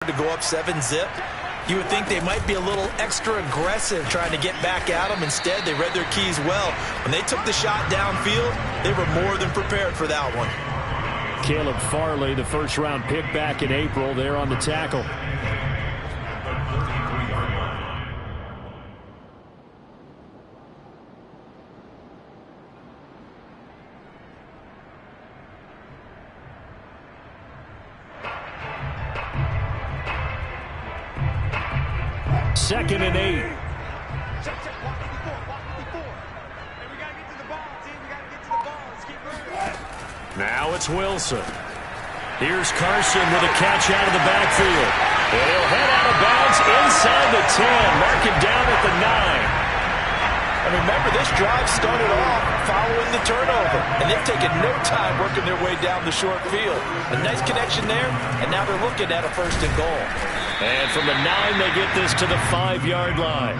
To go up 7-zip, you would think they might be a little extra aggressive trying to get back at them. Instead, they read their keys well. When they took the shot downfield, they were more than prepared for that one. Caleb Farley, the first-round pick back in April, there on the tackle. Second and 8. Now it's Wilson. Here's Carson with a catch out of the backfield. And he'll head out of bounds inside the 10. Mark him down at the 9. And remember, this drive started off following the turnover. And they've taken no time working their way down the short field. A nice connection there, and now they're looking at a 1st and goal. And from the 9, they get this to the 5-yard line.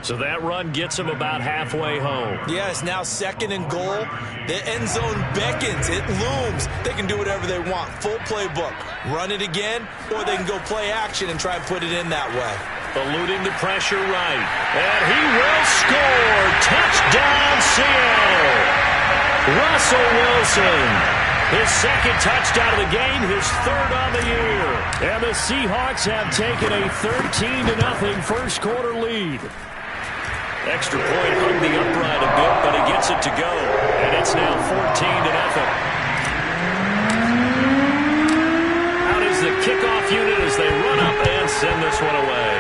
So that run gets them about halfway home. Yes, now 2nd and goal. The end zone beckons. It looms. They can do whatever they want. Full playbook. Run it again, or they can go play action and try and put it in that way. Eluding the pressure right. And he will score. Touchdown, Seattle. Russell Wilson. His 2nd touchdown of the game, his 3rd on the year. And the Seahawks have taken a 13-0 first quarter lead. Extra point hung the upright a bit, but he gets it to go. And it's now 14-0. Out is the kickoff unit as they run up and send this one away.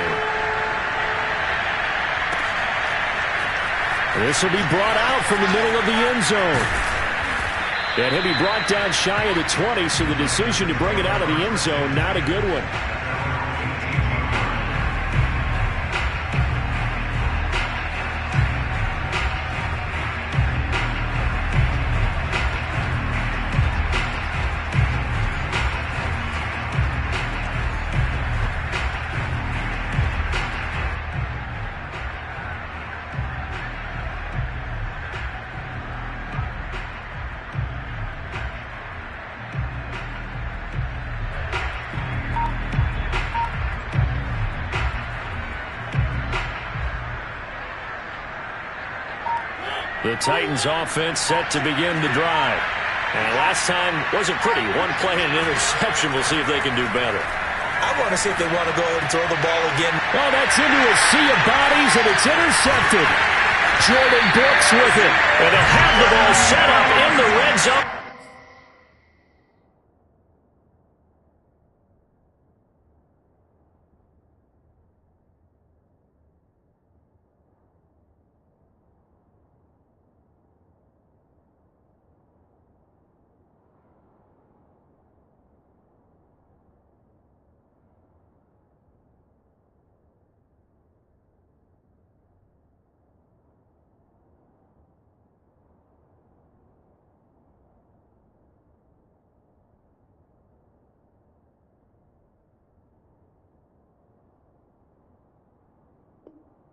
This will be brought out from the middle of the end zone. And he'll be brought down shy of the 20, so the decision to bring it out of the end zone, not a good one. The Titans offense set to begin the drive. And last time wasn't pretty. One play and an interception. We'll see if they can do better. I want to see if they want to go ahead and throw the ball again. Oh, that's into a sea of bodies, and it's intercepted. Jordan Brooks with it. And they'll have the ball set up in the red zone.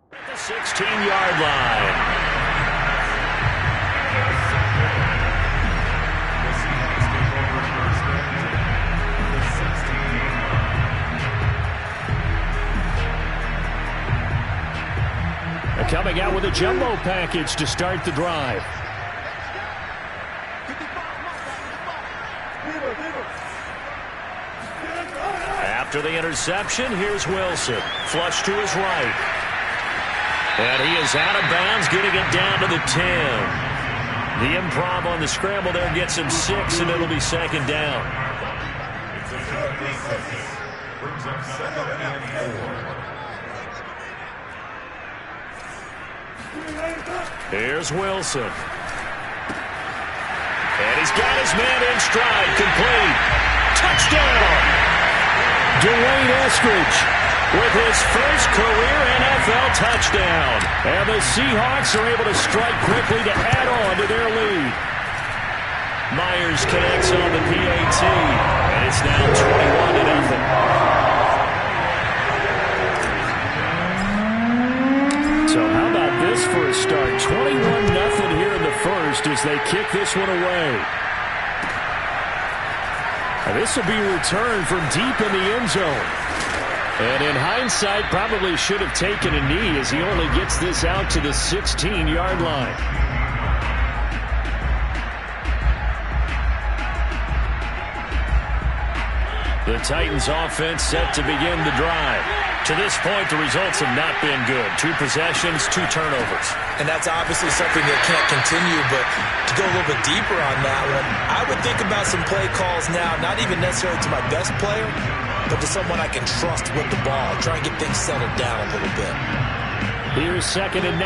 At the 16-yard line. They're coming out with a jumbo package to start the drive. After the interception, here's Wilson. Flush to his right. And he is out of bounds, getting it down to the 10. The improv on the scramble there gets him 6, and it'll be 2nd down. Here's Wilson. And he's got his man in stride, complete. Touchdown! Dwayne Eskridge with his first career NFL touchdown. And the Seahawks are able to strike quickly to add on to their lead. Myers connects on the PAT, and it's now 21-0. So how about this for a start? 21-0 here in the first as they kick this one away. And this will be returned from deep in the end zone. And in hindsight, probably should have taken a knee as he only gets this out to the 16-yard line. The Titans offense set to begin the drive. To this point, the results have not been good. 2 possessions, 2 turnovers. And that's obviously something that can't continue, but to go a little bit deeper on that one, I would think about some play calls now, not even necessarily to my best player, but to someone I can trust with the ball. Try and get things settled down a little bit. Here's 2nd and 9.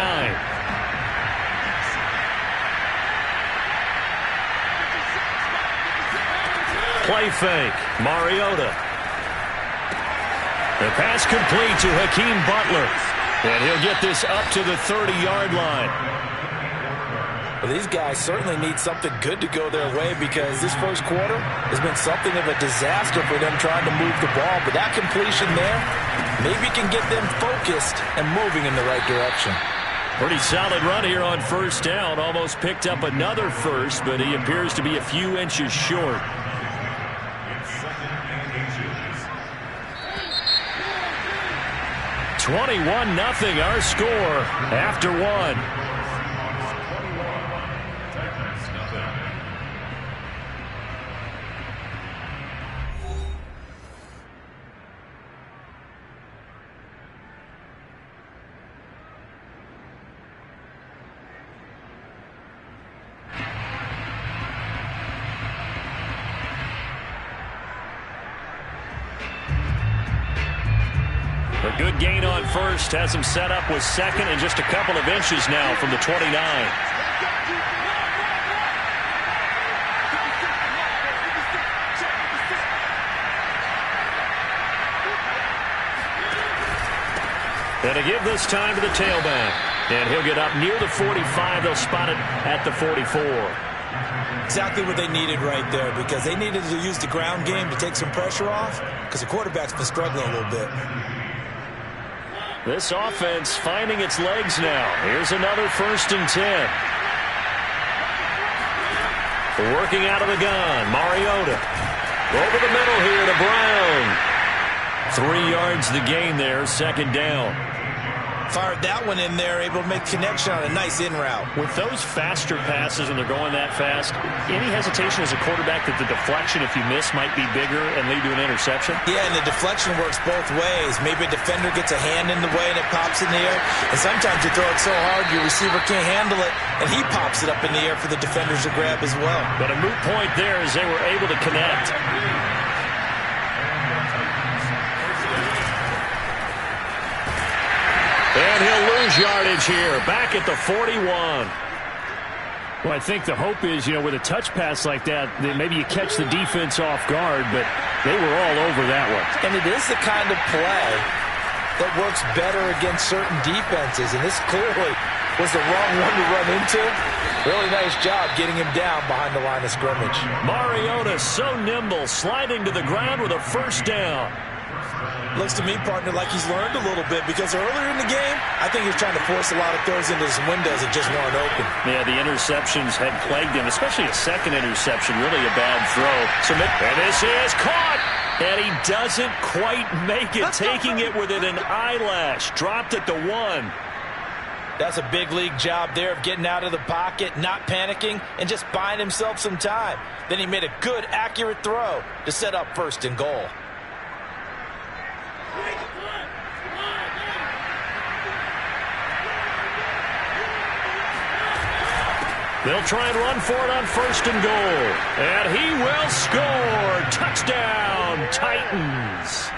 Play fake. Mariota. The pass complete to Hakeem Butler. And he'll get this up to the 30-yard line. Well, these guys certainly need something good to go their way because this first quarter has been something of a disaster for them trying to move the ball. But that completion there maybe can get them focused and moving in the right direction. Pretty solid run here on first down. Almost picked up another first, but he appears to be a few inches short. 21-0 our score after 1. A good gain on first, has him set up with 2nd and just a couple of inches now from the 29. And to give this time to the tailback. And he'll get up near the 45. They'll spot it at the 44. Exactly what they needed right there because they needed to use the ground game to take some pressure off because the quarterback's been struggling a little bit. This offense finding its legs now. Here's another 1st and 10. Working out of the gun, Mariota. Over the middle here to Brown. 3 yards the gain there, 2nd down. Fired that one in there, able to make connection on a nice in route. With those faster passes and they're going that fast, any hesitation as a quarterback that the deflection, if you miss, might be bigger and lead to an interception? Yeah, and the deflection works both ways. Maybe a defender gets a hand in the way and it pops in the air. And sometimes you throw it so hard your receiver can't handle it, and he pops it up in the air for the defenders to grab as well. But a moot point there as they were able to connect. And he'll lose yardage here, back at the 41. Well, I think the hope is, with a touch pass like that maybe you catch the defense off guard, but they were all over that one. And it is the kind of play that works better against certain defenses, and this clearly was the wrong one to run into. Really nice job getting him down behind the line of scrimmage. Mariota so nimble, sliding to the ground with a 1st down. Looks to me, partner, like he's learned a little bit because earlier in the game, I think he was trying to force a lot of throws into some windows that just weren't open. Yeah, the interceptions had plagued him, especially a 2nd interception, really a bad throw. And this is caught, and he doesn't quite make it, taking it within an eyelash. Dropped at the 1. That's a big league job there of getting out of the pocket, not panicking, and just buying himself some time. Then he made a good, accurate throw to set up 1st and goal. They'll try and run for it on 1st and goal. And he will score. Touchdown, Titans.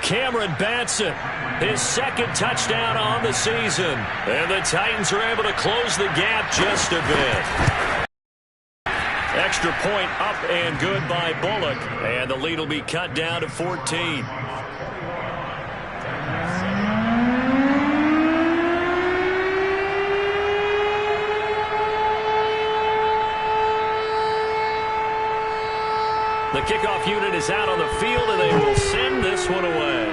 Cameron Batson, his 2nd touchdown on the season. And the Titans are able to close the gap just a bit. Extra point up and good by Bullock. And the lead will be cut down to 14. The kickoff unit is out on the field, and they will send this one away.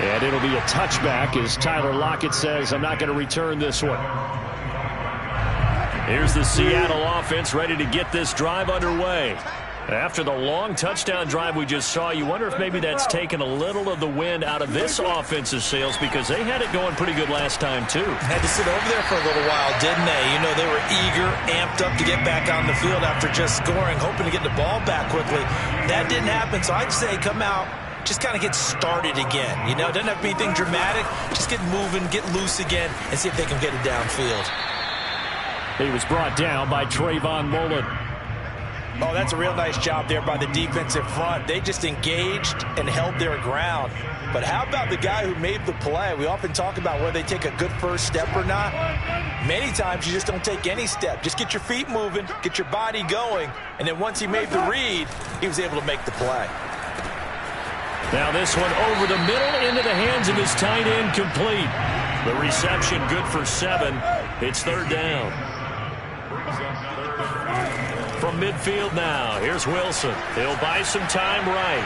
And it'll be a touchback as Tyler Lockett says, I'm not going to return this one. Here's the Seattle offense ready to get this drive underway. After the long touchdown drive we just saw, you wonder if maybe that's taken a little of the wind out of this offense's sails, because they had it going pretty good last time, too. Had to sit over there for a little while, didn't they? You know, they were eager, amped up to get back on the field after just scoring, hoping to get the ball back quickly. That didn't happen, so I'd say come out, just kind of get started again. You know, it doesn't have to be anything dramatic. Just get moving, get loose again, and see if they can get it downfield. He was brought down by Trayvon Mullen. Oh, that's a real nice job there by the defensive front. They just engaged and held their ground. But how about the guy who made the play? We often talk about whether they take a good first step or not. Many times you just don't take any step. Just get your feet moving, get your body going, and then once he made the read, he was able to make the play. Now this one over the middle into the hands of his tight end, complete. The reception good for 7. It's third down. From midfield now, here's Wilson. He'll buy some time right.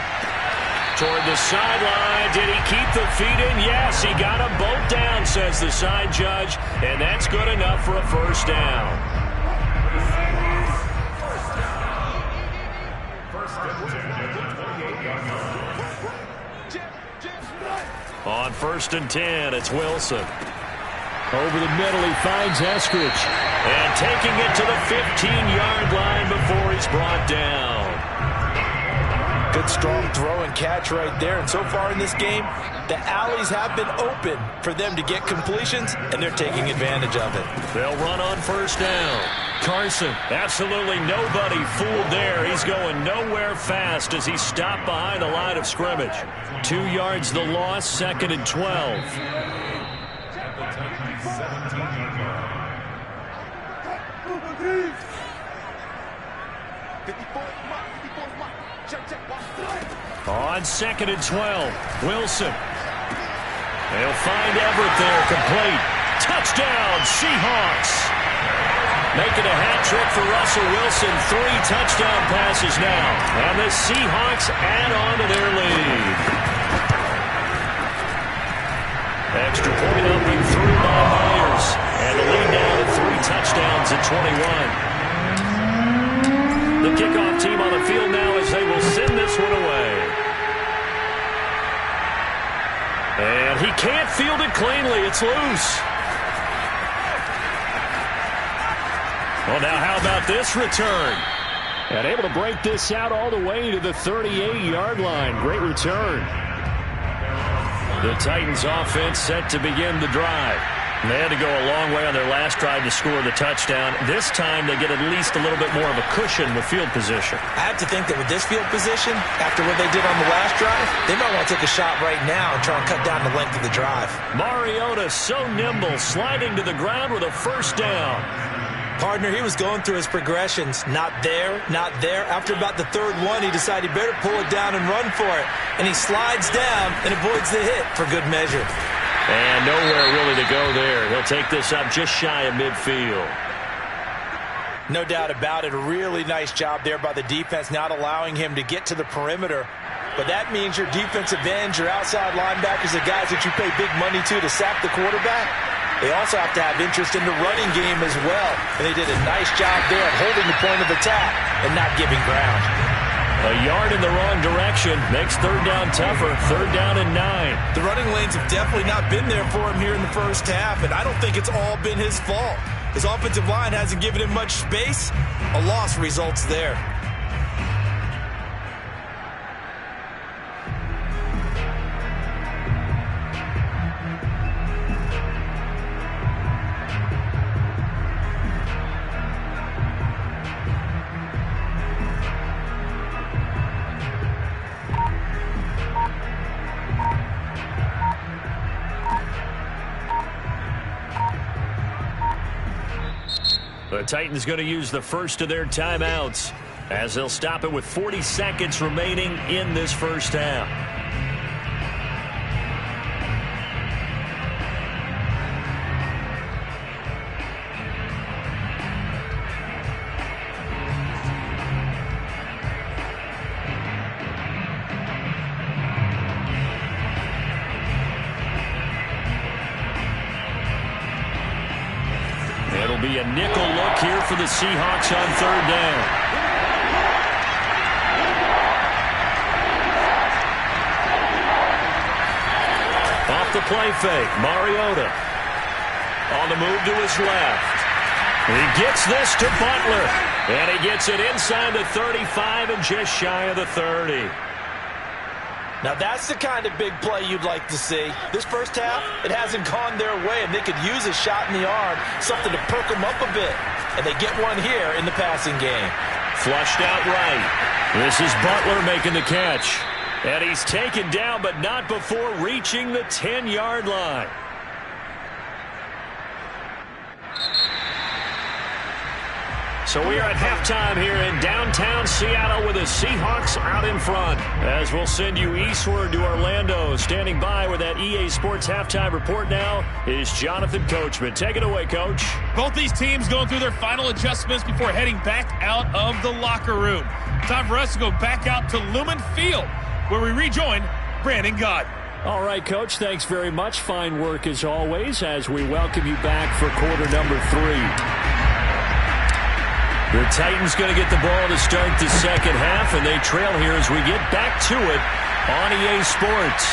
Toward the sideline. Did he keep the feet in? Yes, he got them both down, says the side judge. And that's good enough for a first down. On 1st and 10, it's Wilson. Over the middle, he finds Eskridge. And taking it to the 15-yard line before he's brought down. Good, strong throw and catch right there. And so far in this game, the alleys have been open for them to get completions, and they're taking advantage of it. They'll run on 1st down. Carson, absolutely nobody fooled there. He's going nowhere fast as he stopped behind the line of scrimmage. 2 yards the loss, 2nd and 12. On 2nd and 12, Wilson. They'll find Everett there, complete. Touchdown, Seahawks. Making a hat trick for Russell Wilson. 3 touchdown passes now. And the Seahawks add on to their lead. Extra point up and through by Myers. And the lead now to 3 touchdowns at 21. The kickoff team on the field now as they will send this one away. And he can't field it cleanly. It's loose. Well, now how about this return? And able to break this out all the way to the 38-yard line. Great return. The Titans offense set to begin the drive. They had to go a long way on their last drive to score the touchdown. This time they get at least a little bit more of a cushion with field position. I have to think that with this field position, after what they did on the last drive, they might want to take a shot right now and try and cut down the length of the drive. Mariota so nimble, sliding to the ground with a first down. Partner, he was going through his progressions. Not there, not there. After about the 3rd one, he decided he better pull it down and run for it. And he slides down and avoids the hit for good measure. And nowhere really to go there. He'll take this up just shy of midfield. No doubt about it. A really nice job there by the defense, not allowing him to get to the perimeter. But that means your defensive ends, your outside linebackers, the guys that you pay big money to sack the quarterback, they also have to have interest in the running game as well. And they did a nice job there at holding the point of attack and not giving ground. A yard in the wrong direction makes 3rd down tougher. 3rd down and 9. The running lanes have definitely not been there for him here in the first half, and I don't think it's all been his fault. His offensive line hasn't given him much space. A loss results there. The Titans going to use the first of their timeouts as they'll stop it with 40 seconds remaining in this first half. It'll be be a nickel look here for the Seahawks on third down. Off the play fake, Mariota. On the move to his left. He gets this to Butler. And he gets it inside the 35 and just shy of the 30. Now that's the kind of big play you'd like to see. This first half, it hasn't gone their way, and they could use a shot in the arm, something to perk them up a bit. And they get one here in the passing game. Flushed out right. This is Butler making the catch. And he's taken down, but not before reaching the 10-yard line. So we are at halftime here in downtown Seattle with the Seahawks out in front. As we'll send you eastward to Orlando. Standing by with that EA Sports halftime report now is Jonathan Coachman. Take it away, Coach. Both these teams going through their final adjustments before heading back out of the locker room. Time for us to go back out to Lumen Field, where we rejoin Brandon Gott. All right, Coach, thanks very much. Fine work as always as we welcome you back for quarter number 3. The Titans going to get the ball to start the second half, and they trail here as we get back to it on EA Sports.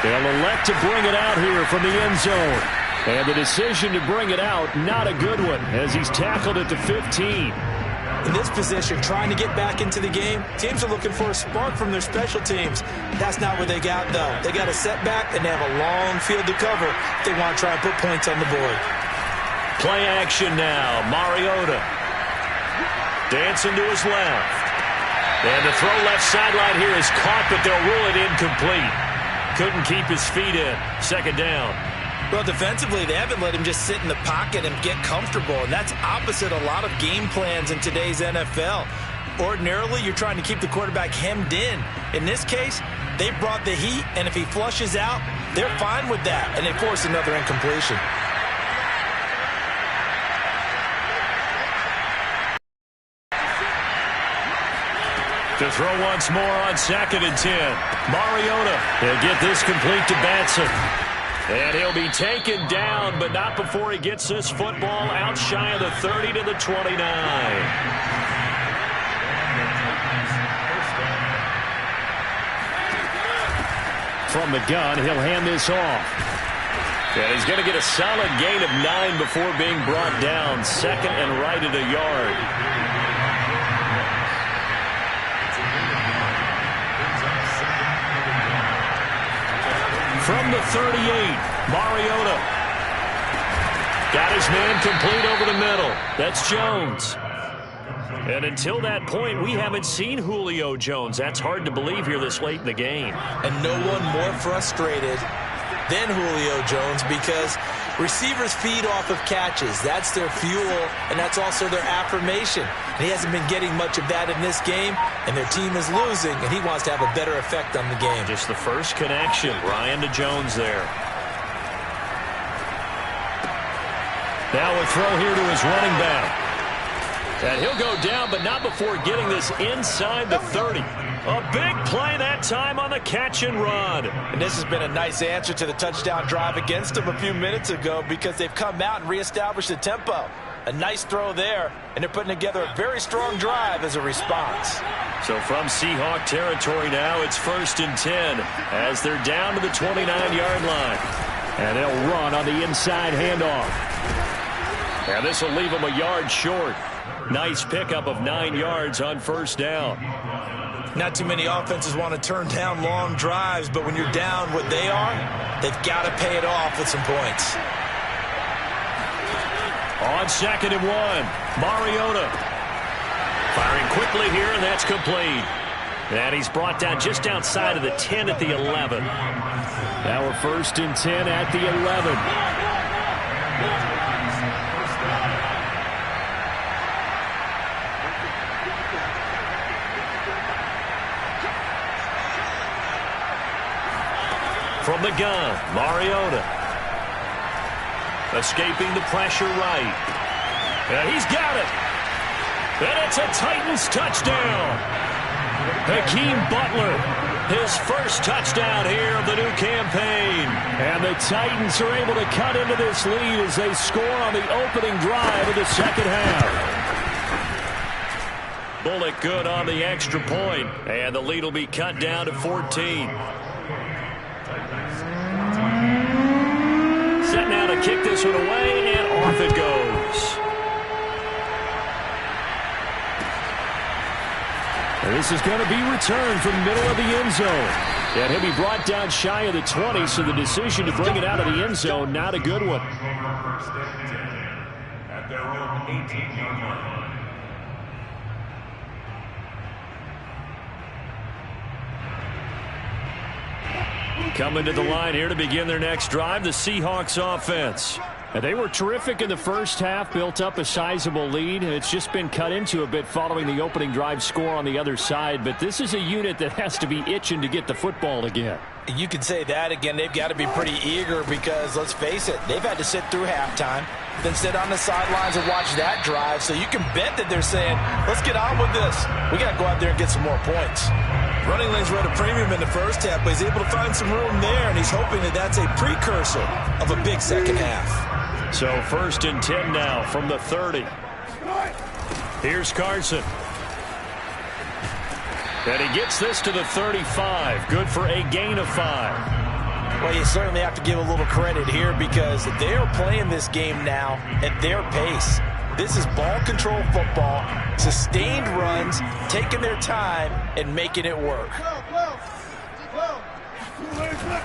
They'll elect to bring it out here from the end zone. And the decision to bring it out, not a good one, as he's tackled at the 15. In this position, trying to get back into the game, teams are looking for a spark from their special teams. That's not what they got, though. They got a setback, and they have a long field to cover if they want to try and put points on the board. Play action now. Mariota. Dancing to his left. And the throw left sideline here is caught, but they'll rule it incomplete. Couldn't keep his feet in. Second down. Well, defensively, they haven't let him just sit in the pocket and get comfortable, and that's opposite a lot of game plans in today's NFL. Ordinarily, you're trying to keep the quarterback hemmed in. In this case, they brought the heat, and if he flushes out, they're fine with that, and they force another incompletion. To throw once more on 2nd and 10. Mariota will get this complete to Batson. And he'll be taken down, but not before he gets this football out shy of the 30 to the 29. From the gun, he'll hand this off. And he's going to get a solid gain of 9 before being brought down. Second and right at a yard. From the 38, Mariota. Got his man complete over the middle. That's Jones. And until that point, we haven't seen Julio Jones. That's hard to believe here this late in the game. And no one more frustrated than Julio Jones because receivers feed off of catches. That's their fuel, and that's also their affirmation. And he hasn't been getting much of that in this game, and their team is losing, and he wants to have a better effect on the game. Just the first connection, Ryan to Jones there. Now a throw here to his running back. And he'll go down, but not before getting this inside the 30. A big play that time on the catch and run. And this has been a nice answer to the touchdown drive against them a few minutes ago because they've come out and reestablished the tempo. A nice throw there, and they're putting together a very strong drive as a response. So from Seahawk territory now, it's 1st and 10 as they're down to the 29-yard line. And they'll run on the inside handoff. And this will leave them a yard short. Nice pickup of 9 yards on 1st down. Not too many offenses want to turn down long drives, but when you're down what they are, they've got to pay it off with some points. On 2nd and 1, Mariota. Firing quickly here, and that's complete. And he's brought down just outside of the 10 at the 11. Now we're 1st and 10 at the 11. From the gun, Mariota. Escaping the pressure right. And he's got it. And it's a Titans touchdown. Hakeem Butler, his first touchdown here of the new campaign. And the Titans are able to cut into this lead as they score on the opening drive of the second half. Bullock good on the extra point, and the lead will be cut down to 14. Set now to kick this one away, and off it goes. And this is going to be returned from the middle of the end zone. And he'll be brought down shy of the 20, so the decision to bring it out of the end zone, not a good one. At their own 18-yard line. Coming to the line here to begin their next drive, the Seahawks offense. And they were terrific in the first half, built up a sizable lead, and it's just been cut into a bit following the opening drive score on the other side. But this is a unit that has to be itching to get the football again. You can say that again. They've got to be pretty eager because, let's face it, they've had to sit through halftime, then sit on the sidelines and watch that drive. So you can bet that they're saying, let's get on with this. We got to go out there and get some more points. Running lanes were at a premium in the first half, but he's able to find some room there, and he's hoping that that's a precursor of a big second half. So 1st and 10 now from the 30. Here's Carson. And he gets this to the 35. Good for a gain of 5. Well, you certainly have to give a little credit here because they are playing this game now at their pace. This is ball control football, sustained runs, taking their time, and making it work.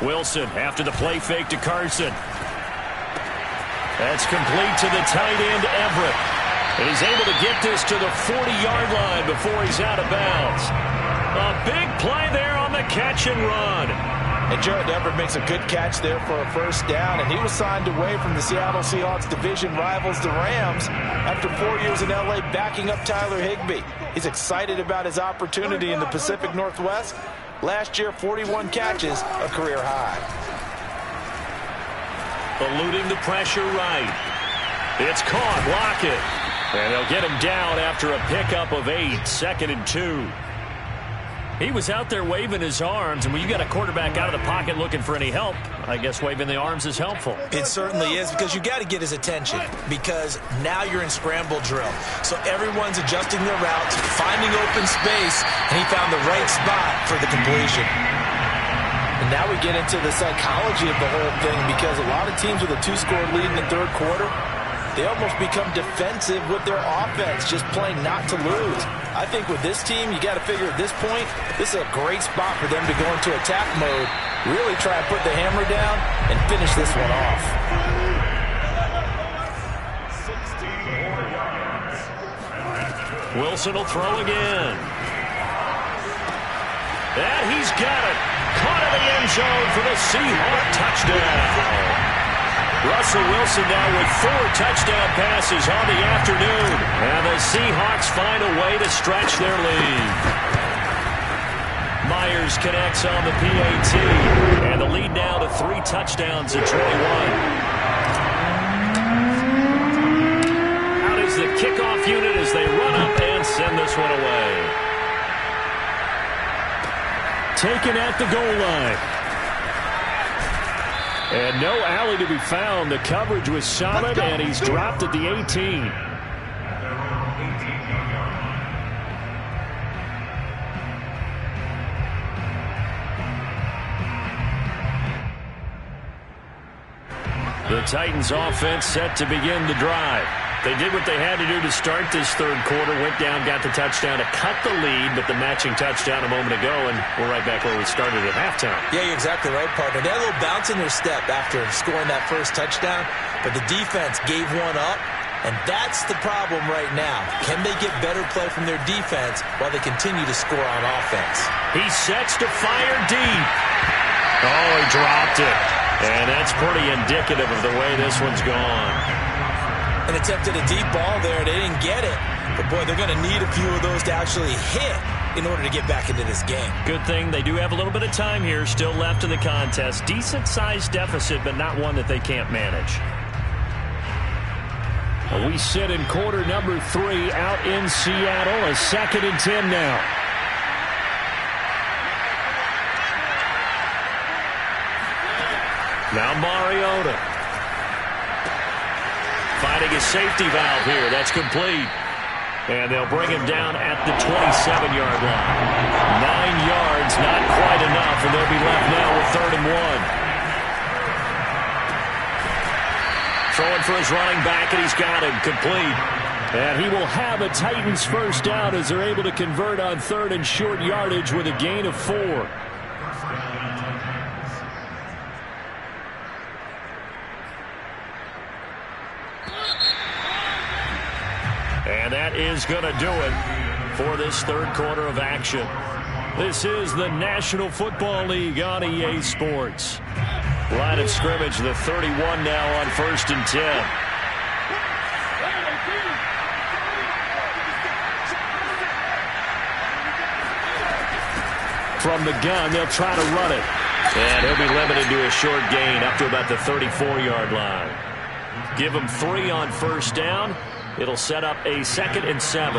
Wilson after the play fake to Carson. That's complete to the tight end, Everett. And he's able to get this to the 40-yard line before he's out of bounds. A big play there on the catch and run. And Gerald Everett makes a good catch there for a first down, and he was signed away from the Seattle Seahawks division rivals, the Rams, after 4 years in L.A. backing up Tyler Higbee. He's excited about his opportunity in the Pacific Northwest. Last year, 41 catches, a career high. Eluding the pressure right. It's caught. Lockett. And they'll get him down after a pickup of 8. 2nd and 2. He was out there waving his arms, and when you got a quarterback out of the pocket looking for any help, I guess waving the arms is helpful. It certainly is, because you got to get his attention, because now you're in scramble drill. So everyone's adjusting their routes, finding open space, and he found the right spot for the completion. And now we get into the psychology of the whole thing, because a lot of teams with a 2-score lead in the third quarter, they almost become defensive with their offense, just playing not to lose. I think with this team, you got to figure at this point, this is a great spot for them to go into attack mode, really try and put the hammer down and finish this one off. Wilson will throw again. And he's got it. Caught in the end zone for the Seahawk touchdown. Russell Wilson now with 4 touchdown passes on the afternoon. And the Seahawks find a way to stretch their lead. Myers connects on the PAT. And the lead now to 3 touchdowns at 21. Out is the kickoff unit as they run up and send this one away. Taken at the goal line. And no alley to be found. The coverage was solid, and he's dropped at the 18. The Titans offense set to begin the drive. They did what they had to do to start this third quarter, went down, got the touchdown to cut the lead, but the matching touchdown a moment ago, and we're right back where we started at halftime. Yeah, you're exactly right, partner. They had a little bounce in their step after scoring that first touchdown, but the defense gave one up, and that's the problem right now. Can they get better play from their defense while they continue to score on offense? He sets to fire deep. Oh, he dropped it. And that's pretty indicative of the way this one's gone. And attempted a deep ball there. They didn't get it. But, boy, they're going to need a few of those to actually hit in order to get back into this game. Good thing they do have a little bit of time here still left in the contest. Decent-sized deficit, but not one that they can't manage. We sit in quarter number 3 out in Seattle. A 2nd and 10 now. Now Mariota. Finding his safety valve here. That's complete. And they'll bring him down at the 27-yard line. 9 yards, not quite enough, and they'll be left now with 3rd and 1. Throwing for his running back, and he's got him complete. And he will have a Titans first down as they're able to convert on 3rd and short yardage with a gain of 4. And that is going to do it for this 3rd quarter of action. This is the National Football League on EA Sports. Line of scrimmage, the 31 now on 1st and 10. From the gun, they'll try to run it. And he'll be limited to a short gain up to about the 34-yard line. Give him 3 on 1st down. It'll set up a 2nd and 7.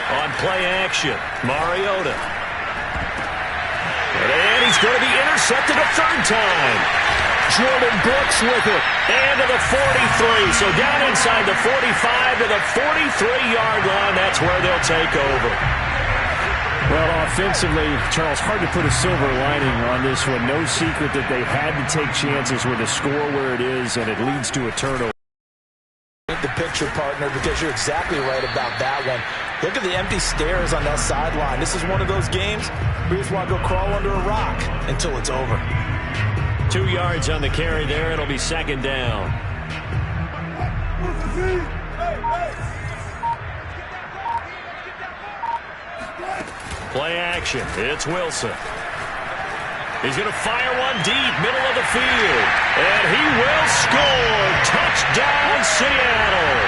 On play action, Mariota. And he's going to be intercepted a 3rd time. Jordan Brooks with it. And to the 43. So down inside the 45 to the 43-yard line. That's where they'll take over. Well, offensively, Charles, hard to put a silver lining on this one. No secret that they had to take chances with the score where it is, and it leads to a turnover. The picture, partner, because you're exactly right about that one. Look at the empty stairs on that sideline. This is one of those games where you just want to go crawl under a rock until it's over. 2 yards on the carry there. It'll be 2nd down. Play action. It's Wilson. He's going to fire one deep, middle of the field. And he will score. Touchdown, Seattle.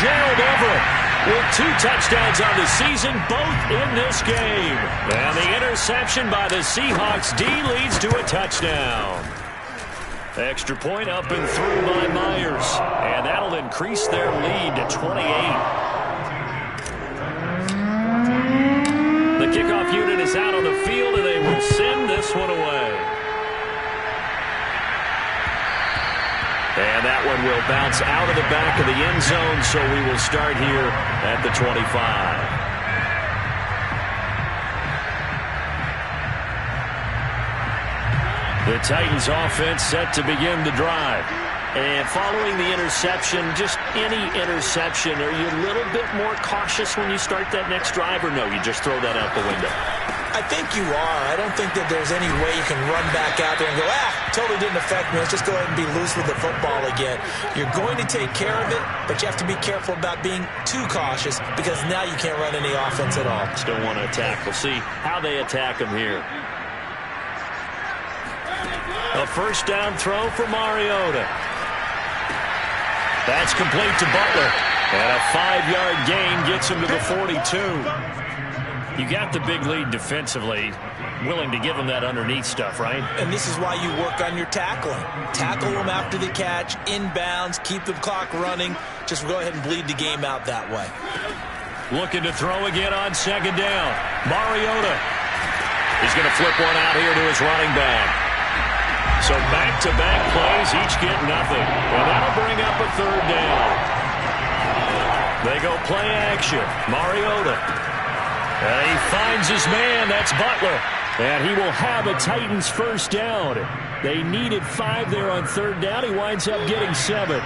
Gerald Everett with 2 touchdowns on the season, both in this game. And the interception by the Seahawks D leads to a touchdown. Extra point up and through by Myers. And that'll increase their lead to 28. The kickoff unit is out on the field, and they will send this one away. And that one will bounce out of the back of the end zone, so we will start here at the 25. The Titans offense set to begin the drive. And following the interception, just any interception, are you a little bit more cautious when you start that next drive, or no, you just throw that out the window? I think you are. I don't think that there's any way you can run back out there and go, totally didn't affect me. Let's just go ahead and be loose with the football again. You're going to take care of it, but you have to be careful about being too cautious because now you can't run any offense at all. Still want to attack. We'll see how they attack him here. A 1st down throw for Mariota. That's complete to Butler. And a 5-yard gain gets him to the 42. You got the big lead defensively. Willing to give them that underneath stuff, right? And this is why you work on your tackling. Tackle them after the catch, inbounds, keep the clock running. Just go ahead and bleed the game out that way. Looking to throw again on 2nd down. Mariota. He's going to flip one out here to his running back. So back-to-back plays, each get nothing. And that'll bring up a 3rd down. They go play action. Mariota. And he finds his man. That's Butler. And he will have a Titans first down. They needed 5 there on 3rd down. He winds up getting 7.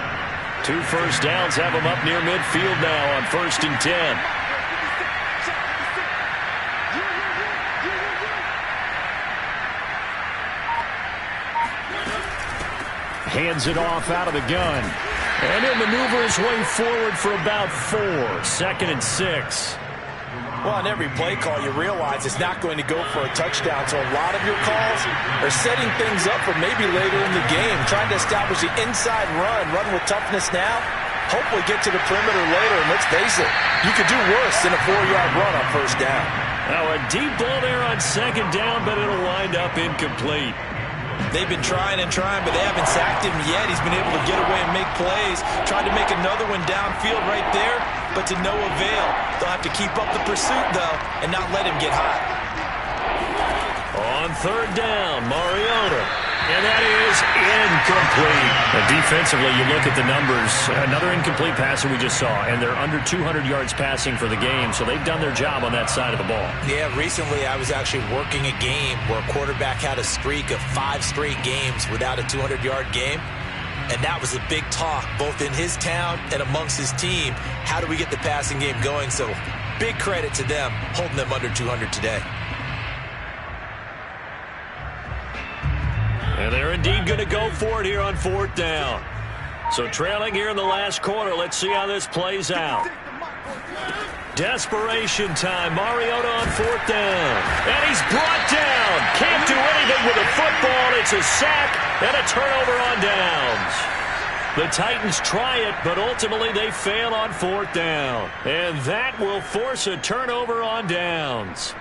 2 first downs have him up near midfield now on 1st and 10. Hands it off out of the gun. And he'll maneuver his way forward for about 4. 2nd and 6. Well, on every play call, you realize it's not going to go for a touchdown. So a lot of your calls are setting things up for maybe later in the game, trying to establish the inside run with toughness now, hopefully get to the perimeter later. And let's face it, you could do worse than a 4-yard run on 1st down. Now a deep ball there on 2nd down, but it'll wind up incomplete. They've been trying and trying, but they haven't sacked him yet. He's been able to get away and make plays. Tried to make another one downfield right there, but to no avail. They'll have to keep up the pursuit, though, and not let him get hot. On third down, Mariota. And that is incomplete. And defensively, you look at the numbers. Another incomplete passer we just saw, and they're under 200 yards passing for the game, so they've done their job on that side of the ball. Yeah, recently I was actually working a game where a quarterback had a streak of 5 straight games without a 200-yard game. And that was a big talk, both in his town and amongst his team. How do we get the passing game going? So big credit to them, holding them under 200 today. And they're indeed going to go for it here on fourth down. So trailing here in the last quarter. Let's see how this plays out. Desperation time. Mariota on fourth down. And he's brought down. Can't do anything with a football. It's a sack and a turnover on downs. The Titans try it, but ultimately they fail on fourth down. And that will force a turnover on downs.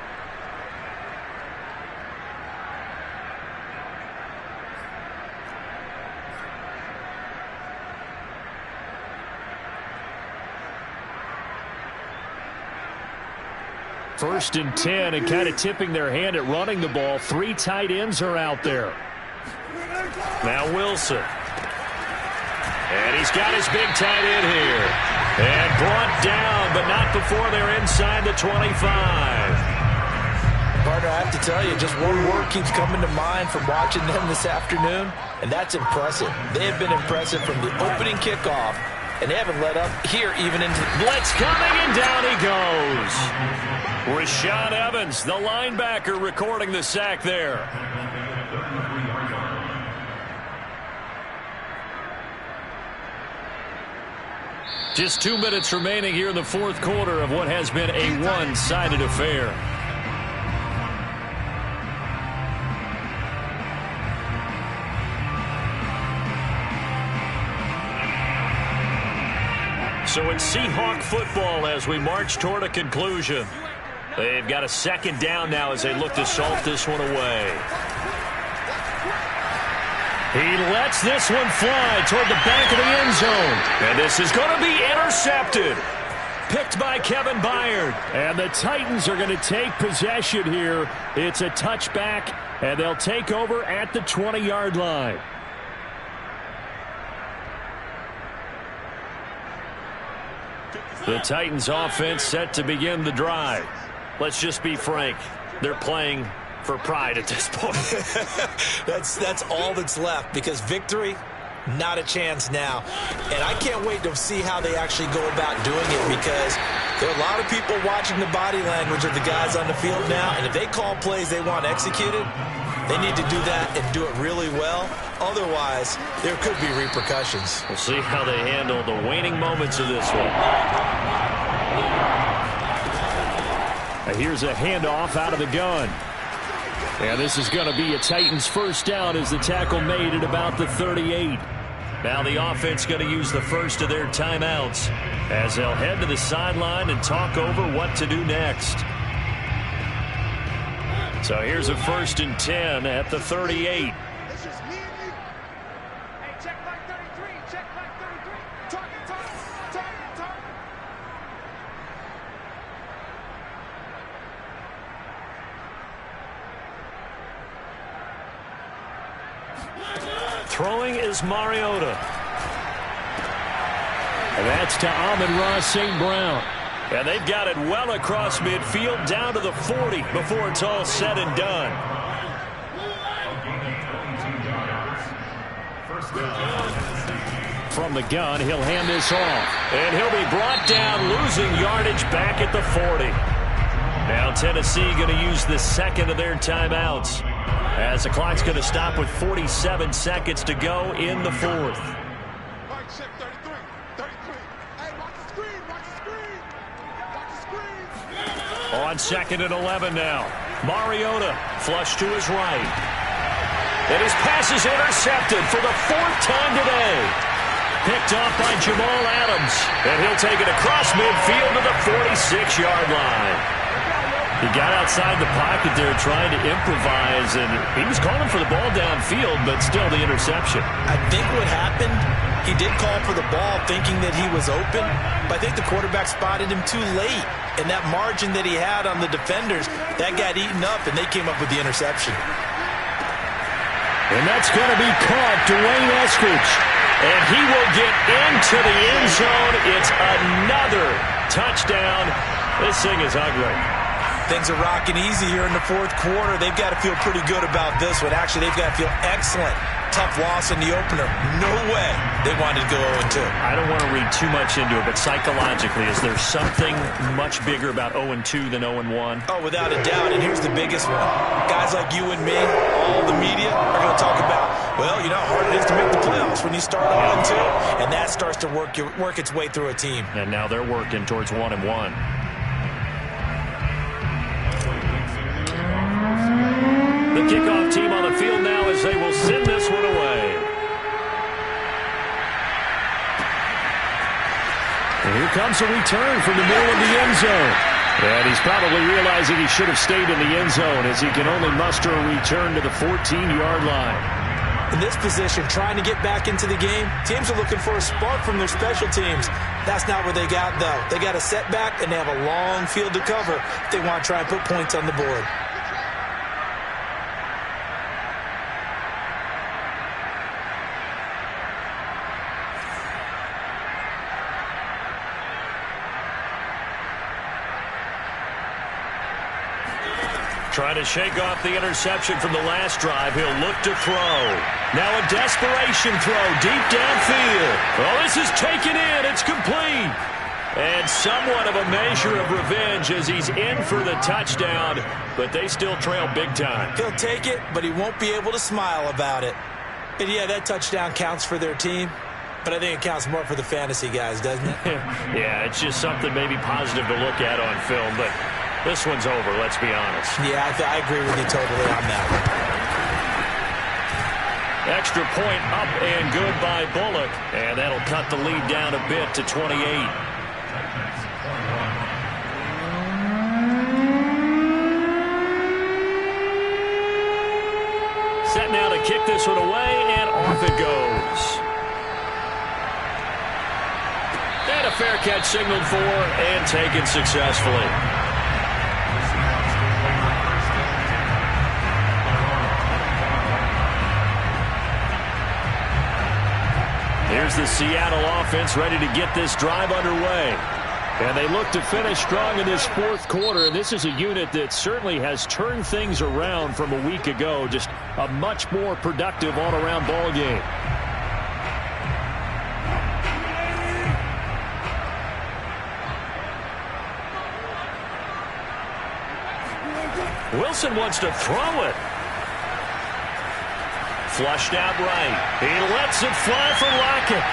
First and 10, and kind of tipping their hand at running the ball. 3 tight ends are out there. Now Wilson. And he's got his big tight end here. And brought down, but not before they're inside the 25. Partner, I have to tell you, just one word keeps coming to mind from watching them this afternoon, and that's impressive. They have been impressive from the opening kickoff, and they haven't let up here even into blitz coming, and down he goes. Rashaan Evans, the linebacker, recording the sack there. Just 2 minutes remaining here in the fourth quarter of what has been a one-sided affair. So it's Seahawk football as we march toward a conclusion. They've got a second down now as they look to salt this one away. He lets this one fly toward the back of the end zone. And this is going to be intercepted. Picked by Kevin Byard. And the Titans are going to take possession here. It's a touchback, and they'll take over at the 20-yard line. The Titans offense set to begin the drive. Let's just be frank. They're playing for pride at this point. That's all that's left, because victory, not a chance now. And I can't wait to see how they actually go about doing it, because there are a lot of people watching the body language of the guys on the field now, and if they call plays they want executed, they need to do that and do it really well. Otherwise, there could be repercussions. We'll see how they handle the waning moments of this one. Here's a handoff out of the gun. And this is going to be a Titans first down as the tackle made at about the 38. Now the offense going to use the first of their timeouts as they'll head to the sideline and talk over what to do next. So here's a 1st and 10 at the 38. Throwing is Mariota. And that's to Amon-Ra St. Brown. And they've got it well across midfield down to the 40 before it's all said and done. From the gun, he'll hand this off. And he'll be brought down, losing yardage back at the 40. Now Tennessee going to use the second of their timeouts, as the clock's going to stop with 47 seconds to go in the fourth. On 2nd and 11 now. Mariota flush to his right. And his pass is intercepted for the 4th time today. Picked off by Jamal Adams. And he'll take it across midfield to the 46-yard line. He got outside the pocket there trying to improvise, and he was calling for the ball downfield, but still the interception. I think what happened, he did call for the ball thinking that he was open, but I think the quarterback spotted him too late. And that margin that he had on the defenders, that got eaten up, and they came up with the interception. And that's going to be caught, Dwayne Eskridge. And he will get into the end zone. It's another touchdown. This thing is ugly. Things are rocking easy here in the fourth quarter. They've got to feel pretty good about this one. Actually, they've got to feel excellent. Tough loss in the opener. No way they wanted to go 0-2. I don't want to read too much into it, but psychologically, is there something much bigger about 0-2 than 0-1? Oh, without a doubt, and here's the biggest one. Guys like you and me, all the media, are going to talk about, well, you know how hard it is to make the playoffs when you start 0-2, and that starts to work its way through a team. And now they're working towards 1-1. The kickoff team on the field now as they will send this one away. And here comes a return from the middle of the end zone. And he's probably realizing he should have stayed in the end zone as he can only muster a return to the 14-yard line. In this position, trying to get back into the game, teams are looking for a spark from their special teams. That's not what they got, though. They got a setback, and they have a long field to cover if they want to try and put points on the board. Trying to shake off the interception from the last drive. He'll look to throw. Now a desperation throw deep downfield. Oh, this is taken in. It's complete. And somewhat of a measure of revenge as he's in for the touchdown, but they still trail big time. He'll take it, but he won't be able to smile about it. And yeah, that touchdown counts for their team, but I think it counts more for the fantasy guys, doesn't it? Yeah, it's just something maybe positive to look at on film, but this one's over, let's be honest. Yeah, I agree with you totally on that one. Extra point up and good by Bullock, and that'll cut the lead down a bit to 28. Set now to kick this one away, and off it goes. And a fair catch signaled for and taken successfully. Here's the Seattle offense ready to get this drive underway. And they look to finish strong in this fourth quarter. And this is a unit that certainly has turned things around from a week ago. Just a much more productive all-around ball game. Wilson wants to throw it. Flushed out right. He lets it fly for Lockett.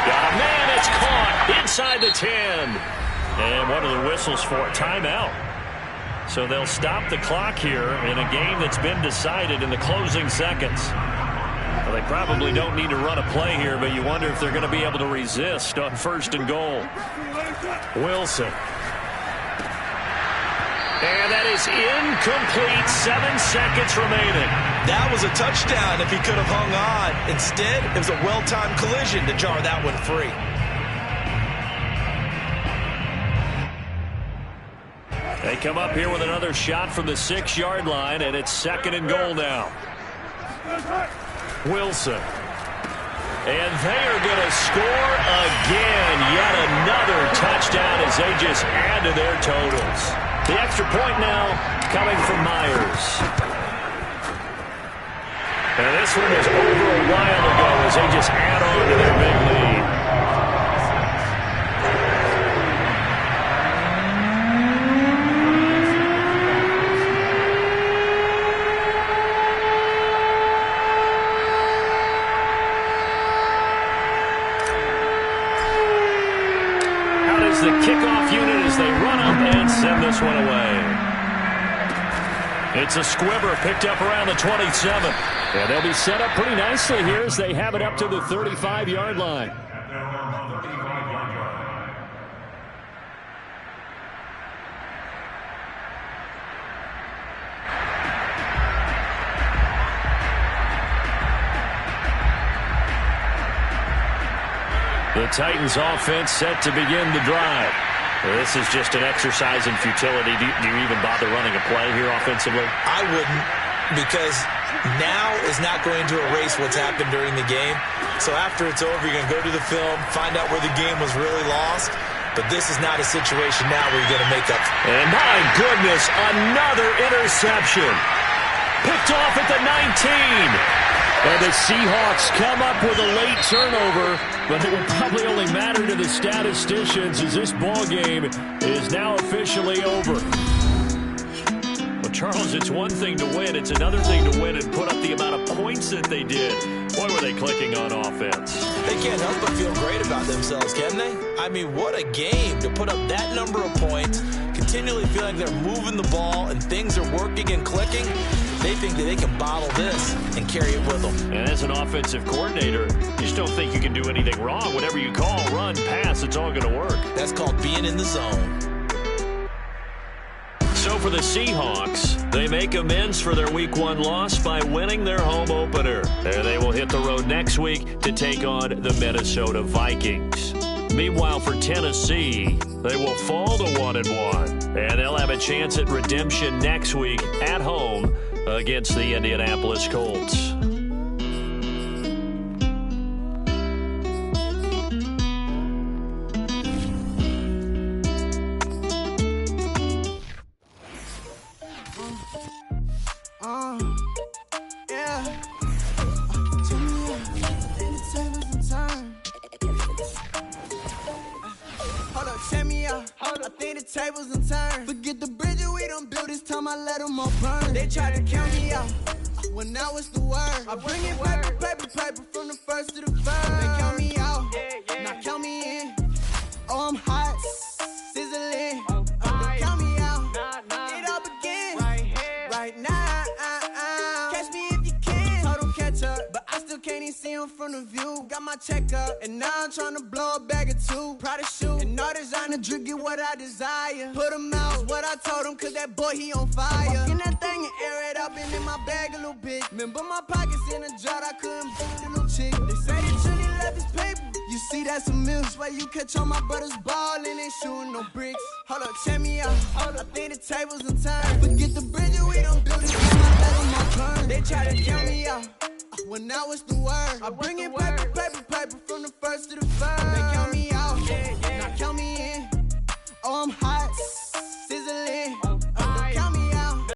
Got a man. It's caught inside the 10. And one of the whistles for a timeout. So they'll stop the clock here in a game that's been decided in the closing seconds. Well, they probably don't need to run a play here, but you wonder if they're going to be able to resist on 1st and goal. Wilson. And that is incomplete. 7 seconds remaining. That was a touchdown if he could have hung on. Instead, it was a well-timed collision to jar that one free. They come up here with another shot from the 6-yard line, and it's 2nd and goal now. Wilson. And they are going to score again. Yet another touchdown as they just add to their totals. The extra point now coming from Myers. And this one was over a while ago as they just add on to their big lead. Out is the kickoff unit as they run up and send this one away. It's a squibber picked up around the 27. And they'll be set up pretty nicely here as they have it up to the 35-yard line. The Titans offense set to begin the drive. This is just an exercise in futility. Do you even bother running a play here offensively? I wouldn't, because now is not going to erase what's happened during the game. So after it's over, you're going to go to the film, find out where the game was really lost. But this is not a situation now where you're going to make up. And my goodness, another interception. Picked off at the 19. And the Seahawks come up with a late turnover, but it will probably only matter to the statisticians as this ball game is now officially over. Well, Charles, it's one thing to win. It's another thing to win and put up the amount of points that they did. Boy, were they clicking on offense. They can't help but feel great about themselves, can they? I mean, what a game to put up that number of points, continually feeling they're moving the ball and things are working and clicking. They think that they can bottle this and carry it with them. And as an offensive coordinator, you just don't think you can do anything wrong. Whatever you call, run, pass, it's all going to work. That's called being in the zone. So for the Seahawks, they make amends for their Week 1 loss by winning their home opener. And they will hit the road next week to take on the Minnesota Vikings. Meanwhile, for Tennessee, they will fall to 1-1. And they'll have a chance at redemption next week at home against the Indianapolis Colts. Tables and turns. Forget the bridges we done built. This time I let them all burn. They tried to count me out when now it's the word. I bring it paper from the first to the third. They count me out, now count me in. Oh, I'm hot, sizzling. Don't count me out. It all begins right now. Catch me if you can. Total catch up, but I still can't even see him from the view. Got my check up, and now I'm trying to blow a bag or two. Proud of shoe, and all designer drip, get what I desire. Put him out, what I told him, cause that boy, he on fire. Walk in that thing and air it up, and in my bag a little bit. Remember my pockets in a jar, I couldn't boot the little chick. They say they truly love his paper. You see, that's a milk. Why you catch all my brothers ballin' and shooting no bricks. Hold up, check me out. I think the tables and turns. Forget the bridges we done built. This time I let them all burn. They try to count me out when now it's the word. I bring it back.